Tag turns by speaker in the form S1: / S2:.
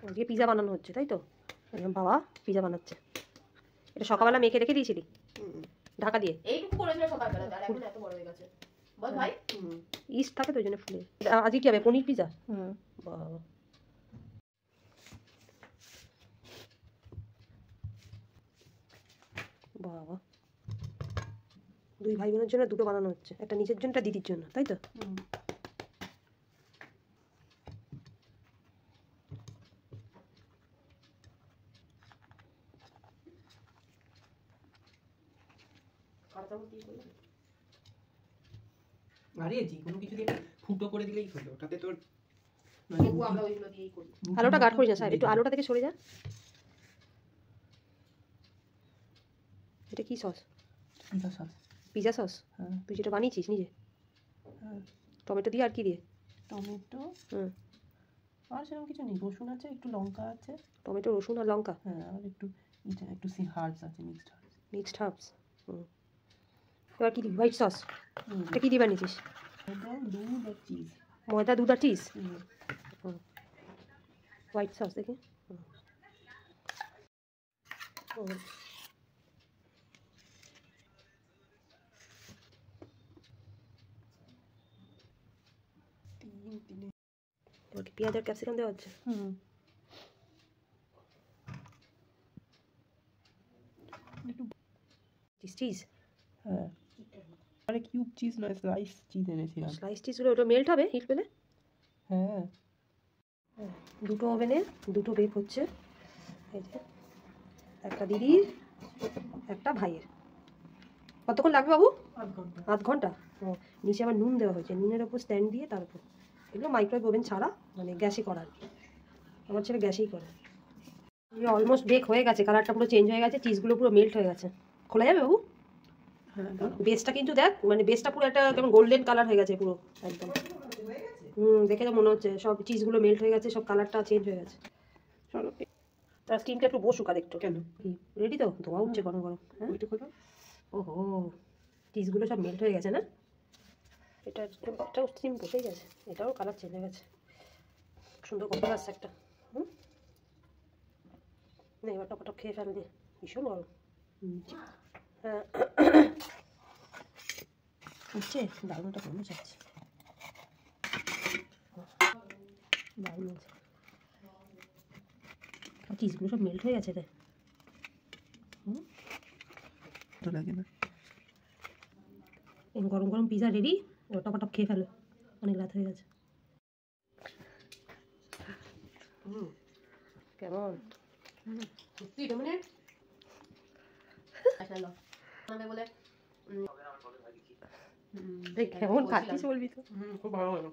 S1: আজকে পিজা বানানো হচ্ছে তাই তো? বাবা পিজা বানাচ্ছে। এটা সকালবেলা মেখে রেখে দিয়েছিলি ঢাকা দিয়ে?
S2: এইটুকু করেছিল সকালবেলা, আর এখন এত বড় হয়ে গেছে। বল ভাই।
S1: ইস্ট থাকে তো ওই জন্য ফুলে। আজকে কি হবে, পনির পিজা? বাবা বাবা, দুই ভাই বোনের জন্য দুটো বানানো হচ্ছে, একটা নিজের জন্য একটা দিদির জন্য, তাই তো?
S3: আরে যে কোনো কিছু দিয়ে ফুটো করে দিলেই হলো, ওটাতে তোর
S2: আমরা ওইগুলো দিয়েই করি।
S1: আলুটা গাঢ় করিস না সাহেব, একটু আলুটা থেকে সরে যা। এটা কি sauce?
S3: Pizza sauce.
S1: Pizza sauce?
S3: হ্যাঁ।
S1: তুই যেটা বানিয়েছিস নিজে?
S3: হ্যাঁ।
S1: টমেটো দিয়ে আর কি দিয়ে?
S3: টমেটো
S1: হুম,
S3: আর সেরকম কিছু নেই, রসুন আছে, একটু লঙ্কা আছে।
S1: টমেটো, রসুন আর লঙ্কা?
S3: হ্যাঁ, আর একটু হার্বস আছে,
S1: মিক্সড হার্বস। হুম, এবার কি দিবি? White sauce? এটা কি দিয়ে বানিয়েছিস?
S3: দুধ আর চিজ।
S1: ময়দা, দুধ আর চিজ? হোয়াইট সস দেখি। এবার কি পেঁয়াজ আর ক্যাপসিকাম দেওয়া হচ্ছে? চিজ?
S3: হ্যাঁ, আরে কিউব চিজ নয়, স্লাইস চিজ এনেছিলাম।
S1: স্লাইস চিজগুলো ওটা মেল্ট হবে হিট পেলে?
S3: হ্যাঁ।
S1: দুটো ওভেনে দুটো বেক হচ্ছে, এই যে একটা দিদির একটা ভাইয়ের। কতক্ষণ লাগবে বাবু? আধ ঘন্টা। ও, নিচে আবার নুন দেওয়া হয়েছে, নুনের ওপর স্ট্যান্ড দিয়ে তার উপর। এগুলো মাইক্রোওয়েভ ওভেন ছাড়া, মানে গ্যাসে করা আর কি। আমার ছেলে গ্যাসেই করে। অলমোস্ট বেক হয়ে গেছে, কালারটা পুরো চেঞ্জ হয়ে গেছে, চিজগুলো পুরো মেল্ট হয়ে গেছে। খোলা যাবে বাবু? বেসটা কিন্তু দেখ, মানে বেসটা পুরো একটা কেমন গোল্ডেন কালার হয়ে গেছে পুরো একদম। দেখে তো মনে হচ্ছে সব চিজগুলো মেল্ট হয়ে গেছে, সব কালারটা চেঞ্জ হয়ে গেছে। চলো, তার স্টিমটা একটু বসুক আর একটু।
S3: কেন?
S1: রেডি তো? ধোয়া উঠছে গরম গরম। হ্যাঁ, ওহো, চিজগুলো সব মেল্ট হয়ে গেছে না? এটাও স্টিম বসেই গেছে, এটাও কালার চেঞ্জ হয়ে গেছে। সুন্দর কপি আসছে একটা। না, এবার টপটপ খেয়ে ফেল দিয়ে, ভীষণ গরম। হ্যাঁ, হচ্ছে দারুণটা কমে যাচ্ছে, দারুণ আছে। চিজগুলো সব মেল্ট হয়ে গেছে রে।
S3: লাগে না।
S1: গরম গরম পিজা রেডি, টপটপ খেয়ে ফেলো, অনেক রাত হয়ে গেছে। কেমন? কেমন খাচ্ছিস বলবি তো?
S3: খুব ভালো হলো।